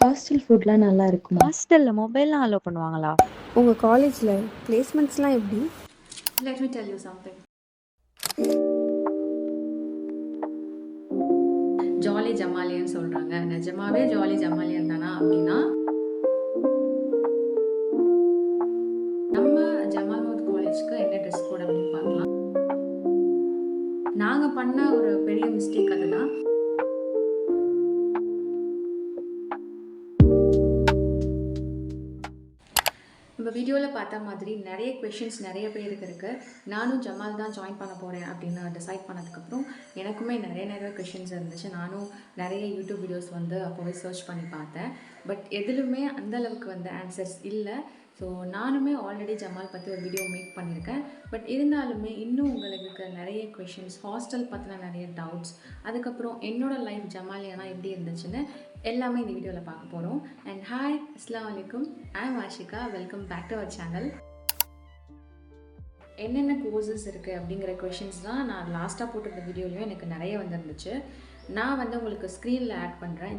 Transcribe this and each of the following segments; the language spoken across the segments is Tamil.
ஹாஸ்டல் ஃபுட்லாம் நல்லா இருக்குமா? ஹாஸ்டல்ல மொபைல்லாம் அலோ பண்ணுவாங்களா? உங்க காலேஜ்ல பிளேஸ்மெண்ட்ஸ்லாம் எப்படி? Let me tell you something. Jolly ஜமாலியன்னு சொல்றாங்க. நிஜமாவே ஜாலி ஜமாலியன் தானா அப்படின்னா, நம்ம ஜமால்முத் காலேஜ்க்கு என்ன ட்ரெஸ் கோட் அப்படின்னு பார்க்கலாம். நாங்க பண்ண ஒரு பெரிய மிஸ்டேக் அதுதான். நம்ம வீடியோவில் பார்த்த மாதிரி நிறைய கொஷின்ஸ் நிறைய பேருக்கு இருக்குது. நானும் ஜமால் தான் ஜாயின் பண்ண போகிறேன் அப்படின்னு டிசைட் பண்ணதுக்கப்புறம் எனக்குமே நிறைய கொஷின்ஸ் இருந்துச்சு. நானும் நிறைய யூடியூப் வீடியோஸ் வந்து அப்போவே சர்ச் பண்ணி பார்த்தேன். பட் எதுலுமே அந்தளவுக்கு வந்து ஆன்சர்ஸ் இல்லை. ஸோ நானுமே ஆல்ரெடி ஜமால் பற்றி ஒரு வீடியோ மேக் பண்ணியிருக்கேன். பட் இருந்தாலுமே இன்னும் உங்களுக்கு நிறைய கொஷின்ஸ், ஹாஸ்டல் பற்றின நிறைய டவுட்ஸ், அதுக்கப்புறம் என்னோடய லைஃப் ஜமாலியானா எப்படி இருந்துச்சுன்னு எல்லாமே இந்த வீடியோவில் பார்க்க போகிறோம். அண்ட் ஹாய், அஸ்ஸலாமு அலைக்கும், I am Ashika. Welcome back to our channel. என்னென்ன கோர்சஸ் இருக்குது அப்படிங்கிற கொஷின்ஸ் தான் நான் லாஸ்ட்டாக போட்டிருந்த வீடியோலையும் எனக்கு நிறைய வந்துருந்துச்சு. நான் வந்து உங்களுக்கு ஸ்க்ரீனில் ஆட் பண்ணுறேன்.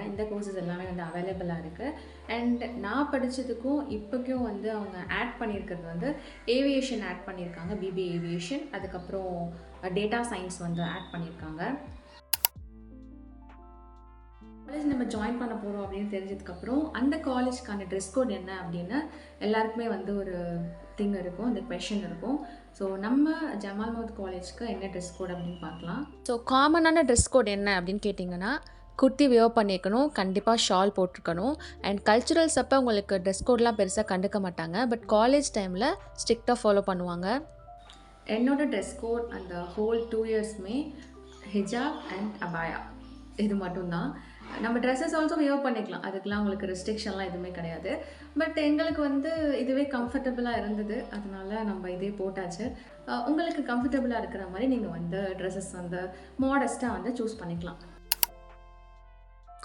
இந்த கோர்சஸ் எல்லாமே வந்து அவைலபிளாக இருக்குது. அண்ட் நான் படித்ததுக்கும் இப்போக்கும் வந்து அவங்க ஆட் பண்ணியிருக்கிறது வந்து ஏவியேஷன் ஆட் பண்ணியிருக்காங்க, பிபி ஏவியேஷன். அதுக்கப்புறம் டேட்டா சயின்ஸ் வந்து ஆட் பண்ணியிருக்காங்க. காலேஜ் நம்ம ஜாயின் பண்ண போகிறோம் அப்படின்னு தெரிஞ்சதுக்கப்புறம் அந்த காலேஜ்க்கான ட்ரெஸ் கோட் என்ன அப்படின்னு எல்லாருக்குமே வந்து ஒரு திங் இருக்கும், அந்த கொஷின் இருக்கும். ஸோ நம்ம ஜமால்முத் காலேஜ்க்கு என்ன ட்ரெஸ் கோட் அப்படின்னு பார்க்கலாம். ஸோ காமனான ட்ரெஸ் கோட் என்ன அப்படின்னு கேட்டிங்கன்னா, குர்த்தி வியர் பண்ணியிருக்கணும், கண்டிப்பாக ஷால் போட்டிருக்கணும். அண்ட் கல்ச்சுரல்ஸ் அப்போ உங்களுக்கு ட்ரெஸ் கோட்லாம் பெருசாக கண்டுக்க மாட்டாங்க. பட் காலேஜ் டைமில் ஸ்ட்ரிக்டாக ஃபாலோ பண்ணுவாங்க. என்னோட ட்ரெஸ் கோட் அந்த ஹோல் 2 இயர்ஸுமே ஹிஜாப் அண்ட் அபாயா, இது மட்டும்தான். நம்ம ட்ரெஸ்ஸஸ் ஆல்சோ வியர் பண்ணிக்கலாம், அதுக்கெலாம் உங்களுக்கு ரெஸ்ட்ரிக்ஷன்லாம் எதுவுமே கிடையாது. பட் எங்களுக்கு வந்து இதுவே கம்ஃபர்டபுளாக இருந்தது, அதனால நம்ம இதே போட்டாச்சு. உங்களுக்கு கம்ஃபர்டபுளாக இருக்கிற மாதிரி நீங்கள் வந்து ட்ரெஸ்ஸஸ் வந்து மாடஸ்ட்டாக வந்து சூஸ் பண்ணிக்கலாம்.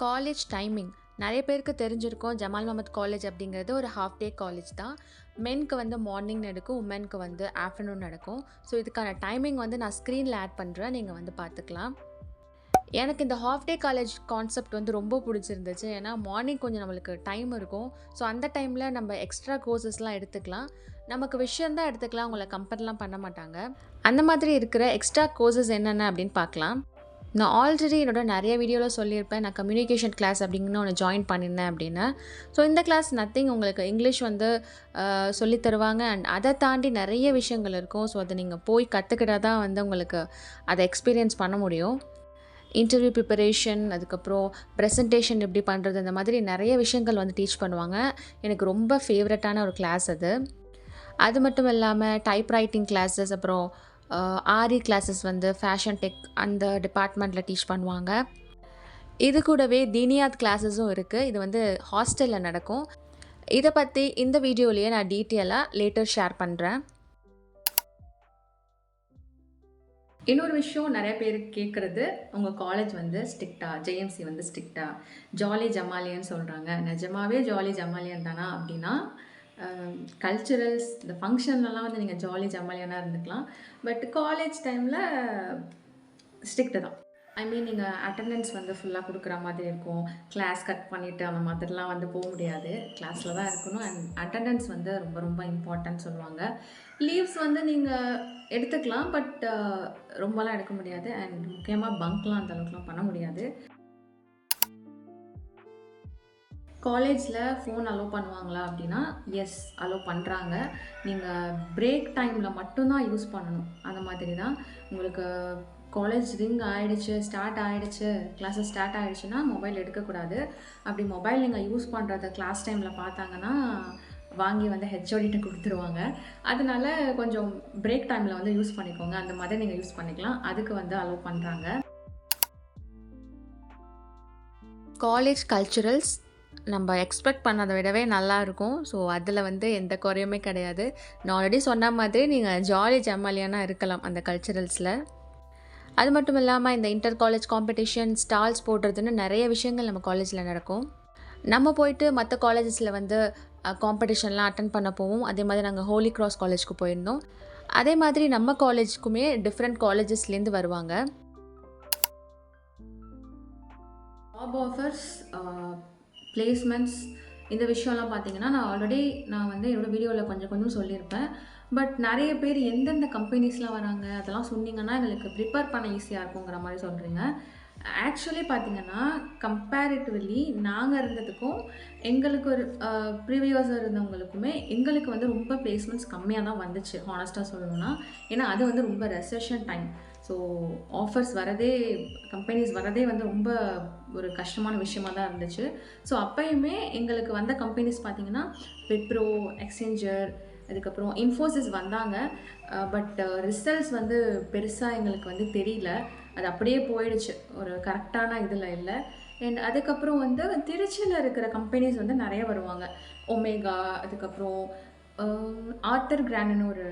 காலேஜ் டைமிங் நிறைய பேருக்கு தெரிஞ்சிருக்கும். ஜமால் முஹம்மத் காலேஜ் அப்படிங்கிறது ஒரு ஹாஃப் டே காலேஜ் தான். மென்க்கு வந்து மார்னிங் நடக்கும், உமனுக்கு வந்து ஆஃப்டர்நூன் நடக்கும். ஸோ இதுக்கான டைமிங் வந்து நான் ஸ்க்ரீனில் ஆட் பண்ணுறேன், நீங்கள் வந்து பார்த்துக்கலாம். எனக்கு இந்த ஹாஃப் டே காலேஜ் கான்செப்ட் வந்து ரொம்ப பிடிச்சிருந்துச்சு. ஏன்னா மார்னிங் கொஞ்சம் நம்மளுக்கு டைம் இருக்கும். ஸோ அந்த டைமில் நம்ம எக்ஸ்ட்ரா கோர்சஸ்லாம் எடுத்துக்கலாம், நமக்கு விஷயம் தான் எடுத்துக்கலாம், உங்களை கம்பேர்லாம் பண்ண மாட்டாங்க. அந்த மாதிரி இருக்கிற எக்ஸ்ட்ரா கோர்சஸ் என்னென்ன அப்படின்னு பார்க்கலாம். நான் ஆல்ரெடி நிறைய வீடியோவில் சொல்லியிருப்பேன், நான் கம்யூனிகேஷன் கிளாஸ் அப்படிங்கன்னு ஒன்று ஜாயின் பண்ணியிருந்தேன் அப்படின்னு. ஸோ இந்த கிளாஸ் நத்திங், உங்களுக்கு இங்கிலீஷ் வந்து சொல்லித் தருவாங்க. அண்ட் அதை தாண்டி நிறைய விஷயங்கள் இருக்கும். ஸோ அதை நீங்கள் போய் கற்றுக்கிட்டால் தான் வந்து உங்களுக்கு அதை எக்ஸ்பீரியன்ஸ் பண்ண முடியும். இன்டர்வியூ ப்ரிப்பரேஷன், அதுக்கப்புறம் ப்ரெசன்டேஷன் எப்படி பண்ணுறது, இந்த மாதிரி நிறைய விஷயங்கள் வந்து டீச் பண்ணுவாங்க. எனக்கு ரொம்ப ஃபேவரட்டான ஒரு கிளாஸ் அது. அது மட்டும் இல்லாமல் டைப் ரைட்டிங் கிளாஸஸ், அப்புறம் ஆரி கிளாஸஸ் வந்து ஃபேஷன் டெக் அந்த டிபார்ட்மெண்ட்டில் டீச் பண்ணுவாங்க. இது கூடவே தீனியாத் கிளாஸஸும் இருக்குது. இது வந்து ஹாஸ்டலில் நடக்கும். இதை பற்றி இந்த வீடியோலேயே நான் டீட்டெயிலாக லேட்டர் ஷேர் பண்ணுறேன். இன்னொரு விஷயம் நிறைய பேர் கேட்குறது, உங்கள் காலேஜ் வந்து ஸ்ட்ரிக்டா, ஜேஎம்சி வந்து ஸ்ட்ரிக்டா, ஜாலி ஜமாலியன்னு சொல்கிறாங்க. நிஜமாவே ஜாலி ஜமாலியன் தானா அப்படின்னா, கல்ச்சுரல்ஸ் இந்த ஃபங்க்ஷன்லலாம் வந்து நீங்கள் ஜாலி ஜமாலியனாக இருந்துக்கலாம். பட் காலேஜ் டைமில் ஸ்ட்ரிக்ட்டு தான். ஐ மீன் நீங்கள் அட்டெண்டன்ஸ் வந்து ஃபுல்லாக கொடுக்குற மாதிரி இருக்கும். கிளாஸ் கட் பண்ணிவிட்டு அந்த மாதிரிலாம் வந்து போக முடியாது, கிளாஸில் தான் இருக்கணும். அண்ட் அட்டெண்டன்ஸ் வந்து ரொம்ப ரொம்ப இம்பார்ட்டன்ட் சொல்லுவாங்க. லீவ்ஸ் வந்து நீங்கள் எடுத்துக்கலாம், பட் ரொம்பலாம் எடுக்க முடியாது. அண்ட் முக்கியமாக பங்க்லாம் அந்தளவுக்குலாம் பண்ண முடியாது. காலேஜில் ஃபோன் அலோவ் பண்ணுவாங்களா அப்படின்னா, எஸ் அலோவ் பண்ணுறாங்க. நீங்கள் பிரேக் டைமில் மட்டும்தான் யூஸ் பண்ணணும். அந்த மாதிரி தான். உங்களுக்கு காலேஜ் ரிங் ஆகிடுச்சு, ஸ்டார்ட் ஆகிடுச்சு, கிளாஸஸ் ஸ்டார்ட் ஆகிடுச்சுன்னா மொபைல் எடுக்கக்கூடாது. அப்படி மொபைல் நீங்கள் யூஸ் பண்ணுறத கிளாஸ் டைமில் பார்த்தாங்கன்னா வாங்கி வந்து ஹெச்ஓடிட்ட கொடுத்துருவாங்க. அதனால கொஞ்சம் பிரேக் டைமில் வந்து யூஸ் பண்ணிக்கோங்க, அந்த மாதிரி நீங்கள் யூஸ் பண்ணிக்கலாம். அதுக்கு வந்து அலோவ் பண்ணுறாங்க. காலேஜ் கல்ச்சுரல்ஸ் நம்ம எக்ஸ்பெக்ட் பண்ணதை விடவே நல்லாயிருக்கும். ஸோ அதில் வந்து எந்த குறையுமே கிடையாது. நான் ஆல்ரெடி சொன்ன மாதிரி நீங்கள் ஜாலி ஜமாலியானா இருக்கலாம் அந்த கல்ச்சுரல்ஸில். அது மட்டும் இல்லாமல் இந்த இன்டர் காலேஜ் காம்படிஷன், ஸ்டால்ஸ் போடுறதுன்னு நிறைய விஷயங்கள் நம்ம காலேஜில் நடக்கும். நம்ம போயிட்டு மற்ற காலேஜஸில் வந்து காம்படிஷன்லாம் அட்டன் பண்ண போவோம். அதே மாதிரி நாங்கள் ஹோலி கிராஸ் காலேஜ்க்கு போயிருந்தோம். அதே மாதிரி நம்ம காலேஜுக்குமே டிஃப்ரெண்ட் காலேஜஸ்லேருந்து வருவாங்க. ஜாப் ஆஃபர்ஸ், பிளேஸ்மெண்ட்ஸ் இந்த விஷயம்லாம் பார்த்தீங்கன்னா, நான் வந்து என்னோட வீடியோவில் கொஞ்சம் கொஞ்சம் சொல்லியிருப்பேன். பட் நிறைய பேர் எந்தெந்த கம்பெனிஸ்லாம் வராங்க அதெல்லாம் சொன்னீங்கன்னா எங்களுக்கு ப்ரிப்பேர் பண்ண ஈஸியாக இருக்குங்கிற மாதிரி சொல்கிறீங்க. ஆக்சுவலி பார்த்தீங்கன்னா, கம்பேரிட்டிவ்லி நாங்கள் இருந்ததுக்கும் எங்களுக்கு ஒரு ப்ரீவியஸாக இருந்தவங்களுக்குமே எங்களுக்கு வந்து ரொம்ப பிளேஸ்மெண்ட்ஸ் கம்மியாக தான் வந்துச்சு ஹானஸ்ட்டாக சொல்லணும்னா. ஏன்னா அது வந்து ரொம்ப ரெசெஷன் டைம். ஸோ ஆஃபர்ஸ் வரதே, கம்பெனிஸ் வரதே வந்து ரொம்ப ஒரு கஷ்டமான விஷயமா தான் இருந்துச்சு. ஸோ அப்பயுமே எங்களுக்கு வந்த கம்பெனிஸ் பார்த்தீங்கன்னா விப்ரோ, எக்ஸ்சேஞ்சர், அதுக்கப்புறம் இன்ஃபோசிஸ் வந்தாங்க. பட் ரிசல்ட்ஸ் வந்து பெருசாக எங்களுக்கு வந்து தெரியல. அது அப்படியே போயிடுச்சு, ஒரு கரெக்டான இதில் இல்லை. அண்ட் அதுக்கப்புறம் வந்து திருச்சியில் இருக்கிற கம்பெனிஸ் வந்து நிறைய வருவாங்க. ஒமேகா, அதுக்கப்புறம் ஆர்த்தர் கிராண்டுன்னு ஒரு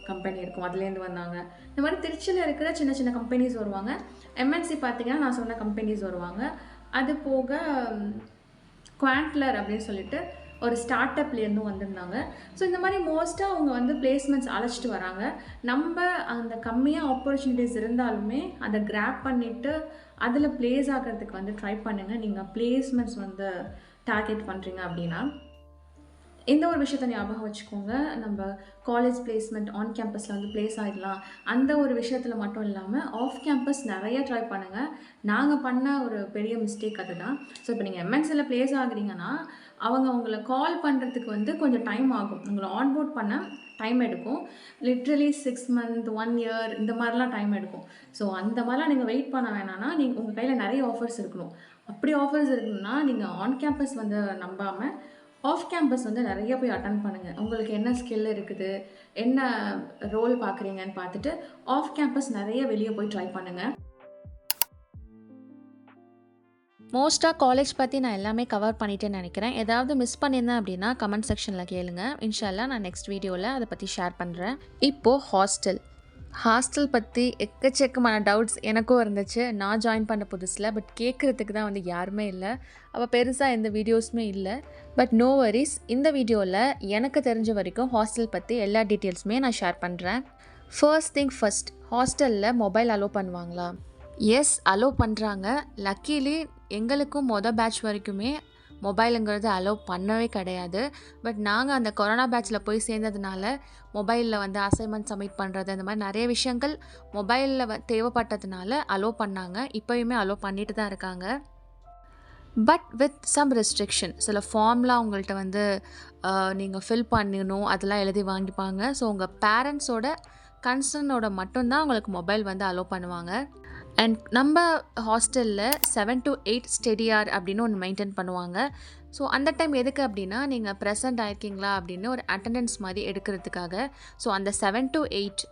கம்பெனி இருக்கும், அதுலேருந்து வந்தாங்க. இந்த மாதிரி திருச்சியில் இருக்கிற சின்ன சின்ன கம்பெனிஸ் வருவாங்க. எம்என்சி பார்த்தீங்கன்னா நான் சொன்ன கம்பெனிஸ் வருவாங்க. அது போக குவாண்ட்லர் அப்படின்னு சொல்லிட்டு ஒரு ஸ்டார்ட் அப்லேருந்தும் வந்திருந்தாங்க. ஸோ இந்த மாதிரி மோஸ்ட்டாக அவங்க வந்து பிளேஸ்மெண்ட்ஸ் அழைச்சிட்டு வராங்க. நம்ம அந்த கம்மியாக ஆப்பர்ச்சுனிட்டிஸ் இருந்தாலுமே அதை கிராப் பண்ணிவிட்டு அதில் பிளேஸ் ஆகிறதுக்கு வந்து ட்ரை பண்ணுங்கள். நீங்கள் பிளேஸ்மெண்ட்ஸ் வந்து டார்கெட் பண்ணுறீங்க அப்படின்னா இந்த ஒரு விஷயத்தை ஞாபகம் வச்சுக்கோங்க. நம்ம காலேஜ் பிளேஸ்மெண்ட் ஆன் கேம்பஸில் வந்து பிளேஸ் ஆகிடலாம் அந்த ஒரு விஷயத்தில் மட்டும் இல்லாமல் ஆஃப் கேம்பஸ் நிறைய ட்ரை பண்ணுங்கள். நாங்கள் பண்ண ஒரு பெரிய மிஸ்டேக் அதுதான். ஸோ இப்போ நீங்கள் எம்என்சியில் பிளேஸ் ஆகுறீங்கன்னா அவங்க உங்களை கால் பண்ணுறதுக்கு வந்து கொஞ்சம் டைம் ஆகும். உங்களை ஆன்போர்ட் பண்ண டைம் எடுக்கும். லிட்ரலி 6 months 1 year இந்த மாதிரிலாம் டைம் எடுக்கும். ஸோ அந்த மாதிரிலாம் நீங்கள் வெயிட் பண்ண வேணான்னா நீங்கள் உங்கள் கையில் நிறைய ஆஃபர்ஸ் இருக்கணும். அப்படி ஆஃபர்ஸ் இருக்குன்னா நீங்கள் ஆன் கேம்பஸ் வந்து நம்பாமல் ஆஃப் கேம்பஸ் வந்து நிறைய போய் அட்டன் பண்ணுங்கள். உங்களுக்கு என்ன ஸ்கில் இருக்குது, என்ன ரோல் பார்க்குறீங்கன்னு பார்த்துட்டு ஆஃப் கேம்பஸ் நிறைய வெளியே போய் ட்ரை பண்ணுங்கள். மோஸ்ட்டாக காலேஜ் பற்றி நான் எல்லாமே கவர் பண்ணிட்டேன்னு நினைக்கிறேன். ஏதாவது மிஸ் பண்ணியிருந்தேன் அப்படின்னா கமெண்ட் செக்ஷனில் கேளுங்க. இன்ஷால்லா நான் நெக்ஸ்ட் வீடியோவில் அதை பற்றி ஷேர் பண்ணுறேன். இப்போது ஹாஸ்டல் பற்றி எக்கச்சக்கமான டவுட்ஸ் எனக்கும் இருந்துச்சு நான் ஜாயின் பண்ண புதுசில். பட் கேட்குறதுக்கு தான் வந்து யாருமே இல்லை. அப்போ பெருசாக எந்த வீடியோஸுமே இல்லை. பட் நோ வரிஸ், இந்த வீடியோவில் எனக்கு தெரிஞ்ச வரைக்கும் ஹாஸ்டல் பற்றி எல்லா டீட்டெயில்ஸுமே நான் ஷேர் பண்ணுறேன். ஃபர்ஸ்ட் ஹாஸ்டலில் மொபைல் அலோவ் பண்ணுவாங்களா? எஸ், அலோவ் பண்ணுறாங்க. லக்கீலி எங்களுக்கும் பேட்ச் வரைக்குமே மொபைலுங்கிறது அலோவ் பண்ணவே கிடையாது. பட் நாங்கள் அந்த கொரோனா பேட்சில் போய் சேர்ந்ததுனால மொபைலில் வந்து அசைன்மெண்ட் சப்மிட் பண்ணுறது அந்த மாதிரி நிறைய விஷயங்கள் மொபைலில் தேவைப்பட்டதுனால அலோவ் பண்ணாங்க. இப்போயுமே அலோவ் பண்ணிட்டு தான் இருக்காங்க. But with some restriction. சில ஃபார்ம்லாம் உங்கள்கிட்ட வந்து நீங்கள் ஃபில் பண்ணணும், அதெல்லாம் எழுதி வாங்கிப்பாங்க. ஸோ உங்கள் பேரண்ட்ஸோட கன்சர்னோட மட்டும்தான் உங்களுக்கு மொபைல் வந்து அலோவ் பண்ணுவாங்க. அண்ட் நம்ம ஹாஸ்டலில் 7 to 8 ஸ்டடி ஹவர் அப்படின்னு ஒன்று மெயின்டைன் பண்ணுவாங்க. ஸோ அந்த டைம் எதுக்கு அப்படின்னா நீங்கள் ப்ரெசென்ட் ஆயிருக்கீங்களா அப்படின்னு ஒரு அட்டெண்டன்ஸ் மாதிரி எடுக்கிறதுக்காக. ஸோ அந்த 7 to 8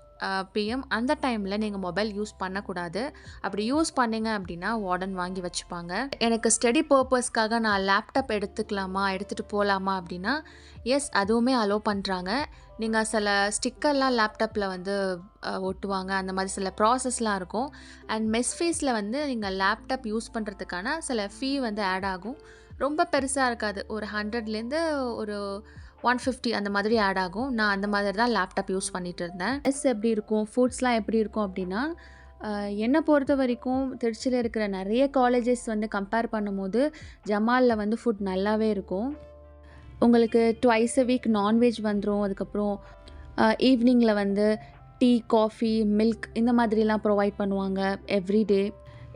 PM அந்த டைமில் நீங்கள் மொபைல் யூஸ் பண்ணக்கூடாது. அப்படி யூஸ் பண்ணிங்க அப்படின்னா வார்டன் வாங்கி வச்சுப்பாங்க. எனக்கு ஸ்டடி பர்பஸ்க்காக நான் லேப்டாப் எடுத்துகிட்டு போகலாமா அப்படின்னா எஸ், அதுவுமே அலோவ் பண்ணுறாங்க. நீங்கள் சில ஸ்டிக்கர்லாம் லேப்டாப்பில் வந்து ஒட்டுவாங்க, அந்த மாதிரி சில ப்ராசஸ்லாம் இருக்கும். அண்ட் மெஸ் ஃபீஸில் வந்து நீங்கள் லேப்டாப் யூஸ் பண்ணுறதுக்கான சில ஃபீ வந்து ஆட் ஆகும். ரொம்ப பெருசாக இருக்காது, ஒரு 100லேருந்து ஒரு 150 அந்த மாதிரி ஆட் ஆகும். நான் அந்த மாதிரி தான் லேப்டாப் யூஸ் பண்ணிகிட்டு இருந்தேன். எப்படி இருக்கும், ஃபுட்ஸ்லாம் எப்படி இருக்கும் அப்படின்னா என்னை பொறுத்த வரைக்கும் திருச்சியில் இருக்கிற நிறைய காலேஜஸ் வந்து கம்பேர் பண்ணும்போது ஜமாலில் வந்து ஃபுட் நல்லாவே இருக்கும். உங்களுக்கு ட்வைஸ் அ வீக் நான்வெஜ் வந்துடும். அதுக்கப்புறம் ஈவினிங்கில் வந்து டீ, காஃபி, மில்க் இந்த மாதிரிலாம் ப்ரொவைட் பண்ணுவாங்க எவ்ரிடே.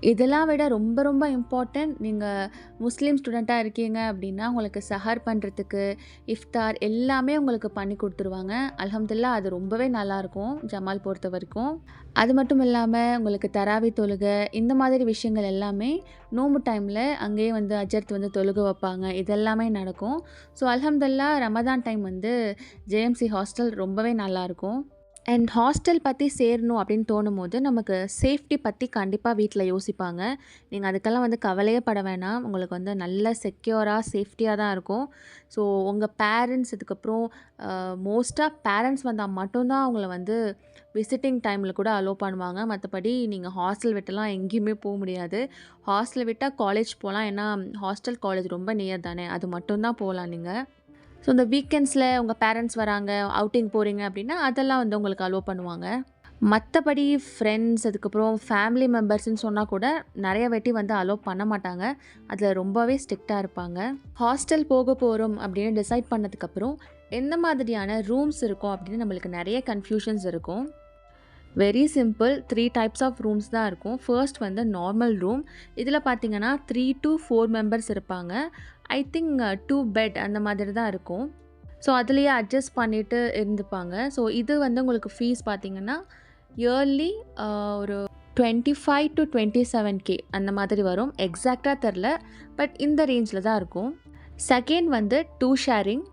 இதெல்லாம் விட ரொம்ப ரொம்ப இம்பார்ட்டண்ட், நீங்கள் முஸ்லீம் ஸ்டூடெண்ட்டாக இருக்கீங்க அப்படின்னா உங்களுக்கு சஹர் பண்ணுறதுக்கு இஃப்தார் எல்லாமே உங்களுக்கு பண்ணி கொடுத்துருவாங்க. அல்ஹம்துலில்லாஹ், அது ரொம்பவே நல்லாயிருக்கும் ஜமால் பொறுத்த வரைக்கும். அது மட்டும் இல்லாமல் உங்களுக்கு தராவி தொழுகை இந்த மாதிரி விஷயங்கள் எல்லாமே நோம்பு டைமில் அங்கேயே வந்து அஜர்த் வந்து தொழுகை வைப்பாங்க. இதெல்லாமே நடக்கும். ஸோ அல்ஹம்துலில்லாஹ் ரமதான் டைம் வந்து ஜேஎம்சி ஹாஸ்டல் ரொம்பவே நல்லாயிருக்கும். அண்ட் ஹாஸ்டல் பற்றி சேரணும் அப்படின்னு தோணும் போது நமக்கு சேஃப்டி பற்றி கண்டிப்பாக வீட்டில் யோசிப்பாங்க. நீங்கள் அதுக்கெல்லாம் வந்து கவலையே பட வேணாம். உங்களுக்கு வந்து நல்ல செக்யூராக சேஃப்டியாக தான் இருக்கும். ஸோ உங்கள் பேரண்ட்ஸ், அதுக்கப்புறம் மோஸ்ட்டாக பேரண்ட்ஸ் வந்தால் மட்டும்தான் அவங்கள வந்து விசிட்டிங் டைமில் கூட அலோவ் பண்ணுவாங்க. மற்றபடி நீங்கள் ஹாஸ்டல் விட்டுலாம் எங்கேயுமே போக முடியாது. ஹாஸ்டல் விட்டால் காலேஜ் போகலாம், ஏன்னா ஹாஸ்டல் காலேஜ் ரொம்ப நியர் தானே, அது மட்டும்தான் போகலாம் நீங்கள். ஸோ இந்த வீக்கெண்ட்ஸில் உங்கள் பேரண்ட்ஸ் வராங்க, அவுட்டிங் போகிறீங்க அப்படின்னா அதெல்லாம் வந்து உங்களுக்கு அலோவ் பண்ணுவாங்க. மற்றபடி ஃப்ரெண்ட்ஸ் அதுக்கப்புறம் ஃபேமிலி மெம்பர்ஸ்ன்னு சொன்னால் கூட நிறைய வாட்டி வந்து அலோவ் பண்ண மாட்டாங்க. அதில் ரொம்பவே ஸ்ட்ரிக்டாக இருப்பாங்க. ஹாஸ்டல் போக போகிறோம் அப்படின்னு டிசைட் பண்ணதுக்கப்புறம் எந்த மாதிரியான ரூம்ஸ் இருக்கும் அப்படின்னு நம்மளுக்கு நிறைய கன்ஃபியூஷன்ஸ் இருக்கும். Very simple 3 types of rooms தான் இருக்கும். ஃபர்ஸ்ட் வந்து நார்மல் ரூம். இதில் பார்த்தீங்கன்னா 3 to 4 மெம்பர்ஸ் இருப்பாங்க. ஐ திங்க் 2 பெட் அந்த மாதிரி தான் இருக்கும். ஸோ அதுலேயே அட்ஜஸ்ட் பண்ணிவிட்டு இருந்துப்பாங்க. ஸோ இது வந்து உங்களுக்கு ஃபீஸ் பார்த்தீங்கன்னா இயர்லி ஒரு 25 to 27K அந்த மாதிரி வரும். எக்ஸாக்டாக தெரில, பட் இந்த ரேஞ்சில் தான் இருக்கும். செகண்ட் வந்து 2 ஷேரிங்.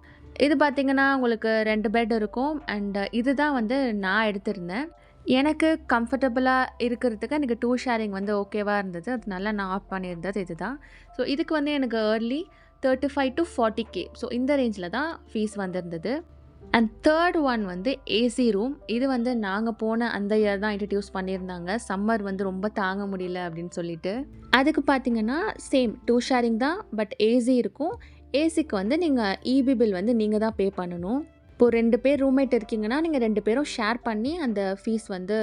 இது பார்த்திங்கன்னா உங்களுக்கு 2 பெட் இருக்கும். அண்ட் இது தான் வந்து நான் எடுத்திருந்தேன். எனக்கு கம்ஃபர்டபுளாக இருக்கிறதுக்கு எனக்கு 2 ஷேரிங் வந்து ஓகேவாக இருந்தது. அதனால நான் ஆஃப் பண்ணியிருந்தது இது தான். ஸோ இதுக்கு வந்து எனக்கு இயர்லி 35 to 40K. ஸோ இந்த ரேஞ்சில் தான் ஃபீஸ் வந்திருந்தது. அண்ட் தேர்ட் ஒன் வந்து ஏசி ரூம். இது வந்து நாங்கள் போன அந்த இயர் தான் இன்ட்ரடியூஸ் பண்ணியிருந்தாங்க. சம்மர் வந்து ரொம்ப தாங்க முடியல அப்படின்னு சொல்லிட்டு. அதுக்கு பார்த்தீங்கன்னா சேம் 2 ஷேரிங் தான், பட் ஏசி இருக்கும். ஏசிக்கு வந்து நீங்கள் இபி பில் வந்து நீங்கள் தான் பே பண்ணணும். இப்போது 2 பேர் ரூம்மேட் இருக்கீங்கன்னா நீங்கள் 2 பேரும் ஷேர் பண்ணி அந்த ஃபீஸ் வந்து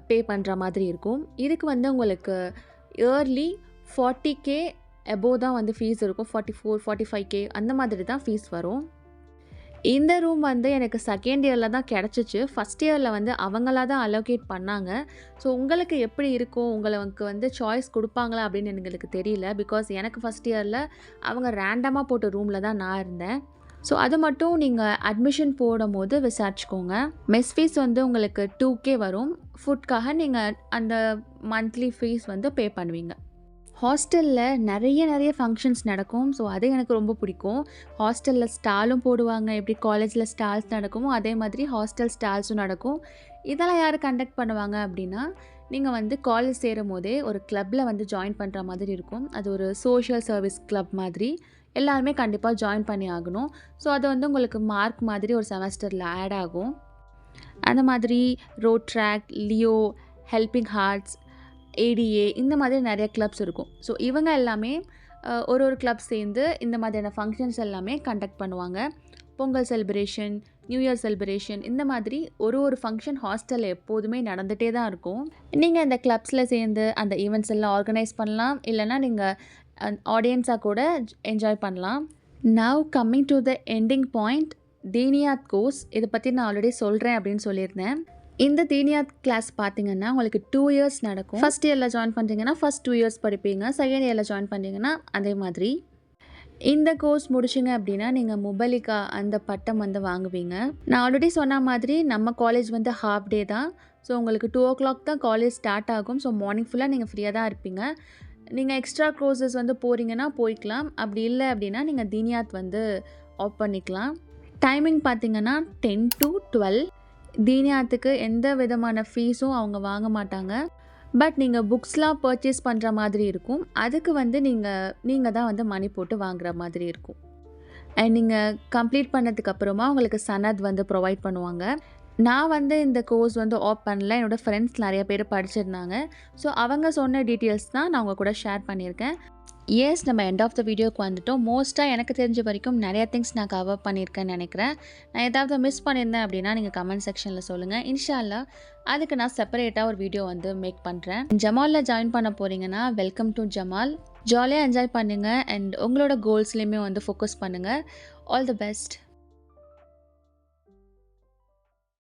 பே பண்ணுற மாதிரி இருக்கும். இதுக்கு வந்து உங்களுக்கு இயர்லி 40K எபோவ் தான் வந்து ஃபீஸ் இருக்கும். 44 45K அந்த மாதிரி தான் ஃபீஸ் வரும். இந்த ரூம் வந்து எனக்கு செகண்ட் இயரில் தான் கிடச்சிச்சு. ஃபஸ்ட் இயரில் வந்து அவங்களா தான் அலோகேட் பண்ணாங்க. ஸோ உங்களுக்கு எப்படி இருக்கும், உங்களுக்கு வந்து சாய்ஸ் கொடுப்பாங்களா அப்படின்னு எங்களுக்கு தெரியல. பிகாஸ் எனக்கு ஃபஸ்ட் இயரில் அவங்க ரேண்டமாக போட்ட ரூமில் தான் நான் இருந்தேன். ஸோ அது மட்டும் நீங்கள் அட்மிஷன் போடும்போது விசாரிச்சுக்கோங்க. மெஸ் ஃபீஸ் வந்து உங்களுக்கு 2K வரும். ஃபுட்காக நீங்கள் அந்த மந்த்லி ஃபீஸ் வந்து பே பண்ணுவீங்க. ஹாஸ்டலில் நிறைய ஃபங்க்ஷன்ஸ் நடக்கும். ஸோ அது எனக்கு ரொம்ப பிடிக்கும். ஹாஸ்டலில் ஸ்டாலும் போடுவாங்க. எப்படி காலேஜில் ஸ்டால்ஸ் நடக்குமோ அதே மாதிரி ஹாஸ்டல் ஸ்டால்ஸும் நடக்கும். இதெல்லாம் யார் கண்டக்ட் பண்ணுவாங்க அப்படின்னா, நீங்கள் வந்து காலேஜ் சேரும் போதே ஒரு கிளப்பில் வந்து ஜாயின் பண்ணுற மாதிரி இருக்கும். அது ஒரு சோஷியல் சர்வீஸ் கிளப் மாதிரி. எல்லாருமே கண்டிப்பாக ஜாயின் பண்ணி ஆகணும். ஸோ அது வந்து உங்களுக்கு மார்க் மாதிரி ஒரு செமஸ்டரில் ஆட் ஆகும். அந்த மாதிரி Rotaract, Leo, Helping Hearts, ADA இந்த மாதிரி நிறைய கிளப்ஸ் இருக்கும். ஸோ இவங்க எல்லாமே ஒரு கிளப் சேர்ந்து இந்த மாதிரியான ஃபங்க்ஷன்ஸ் எல்லாமே கண்டக்ட் பண்ணுவாங்க. Pongal celebration, new year celebration, இந்த மாதிரி ஒரு ஃபங்க்ஷன் ஹாஸ்டலில் எப்போதுமே நடந்துகிட்டே தான் இருக்கும். நீங்கள் இந்த கிளப்ஸில் சேர்ந்து அந்த ஈவெண்ட்ஸ் எல்லாம் ஆர்கனைஸ் பண்ணலாம். இல்லைனா நீங்கள் ஆடியன்ஸாக கூட என்ஜாய் பண்ணலாம். Now coming to the ending point, Deeniyat course. இதை பற்றி நான் ஆல்ரெடி சொல்கிறேன் அப்படின்னு சொல்லியிருந்தேன். இந்த தீனியாத் கிளாஸ் பார்த்தீங்கன்னா உங்களுக்கு 2 இயர்ஸ் நடக்கும். ஃபஸ்ட் இயரில் ஜாயின் பண்ணுறீங்கன்னா ஃபஸ்ட் 2 இயர்ஸ் படிப்பீங்க. செகண்ட் இயரில் ஜாயின் பண்ணுறீங்கன்னா அதே மாதிரி. இந்த கோர்ஸ் முடிச்சிங்க அப்படின்னா நீங்கள் முபலிகா அந்த பட்டம் வந்து வாங்குவீங்க. நான் ஆல்ரெடி சொன்ன மாதிரி நம்ம காலேஜ் வந்து ஹாஃப் டே தான். ஸோ உங்களுக்கு 2 o'clock தான் காலேஜ் ஸ்டார்ட் ஆகும். ஸோ மார்னிங் ஃபுல்லாக நீங்கள் ஃப்ரீயாக தான் இருப்பீங்க. நீங்கள் எக்ஸ்ட்ரா கோர்சஸ் வந்து போகிறீங்கன்னா போய்க்கலாம். அப்படி இல்லை அப்படின்னா நீங்கள் தீனியாத் வந்து ஆஃப் பண்ணிக்கலாம். டைமிங் பார்த்தீங்கன்னா 10 to 12. தீனியாத்துக்கு எந்த விதமான ஃபீஸும் அவங்க வாங்க மாட்டாங்க. பட் நீங்கள் புக்ஸ்லாம் பர்ச்சேஸ் பண்ணுற மாதிரி இருக்கும். அதுக்கு வந்து நீங்கள் தான் வந்து மணி போட்டு வாங்குற மாதிரி இருக்கும். அண்ட் நீங்கள் கம்ப்ளீட் பண்ணதுக்கப்புறமா உங்களுக்கு சனத் வந்து ப்ரொவைட் பண்ணுவாங்க. நான் வந்து இந்த கோர்ஸ் வந்து ஆப் பண்ணல. என்னோடய ஃப்ரெண்ட்ஸ் நிறைய பேர் படிச்சிருந்தாங்க. ஸோ அவங்க சொன்ன டீட்டெயில்ஸ் தான் நான் உங்கள் கூட ஷேர் பண்ணியிருக்கேன். எஸ், நம்ம எண்ட் ஆஃப் த வீடியோக்கு வந்துட்டோம். மோஸ்ட்டாக எனக்கு தெரிஞ்ச வரைக்கும் நிறைய திங்ஸ் நான் கவர் பண்ணியிருக்கேன்னு நினைக்கிறேன். நான் ஏதாவது மிஸ் பண்ணியிருந்தேன் அப்படின்னா நீங்கள் கமெண்ட் செக்ஷனில் சொல்லுங்கள். இன்ஷா அல்லாஹ் அதுக்கு நான் செப்பரேட்டாக ஒரு வீடியோ வந்து மேக் பண்ணுறேன். ஜமாலில் ஜாயின் பண்ண போகிறீங்கன்னா வெல்கம் டு ஜமால். ஜாலியாக என்ஜாய் பண்ணுங்கள். அண்ட் உங்களோட கோல்ஸ்லேயுமே வந்து ஃபோக்கஸ் பண்ணுங்கள். All the best.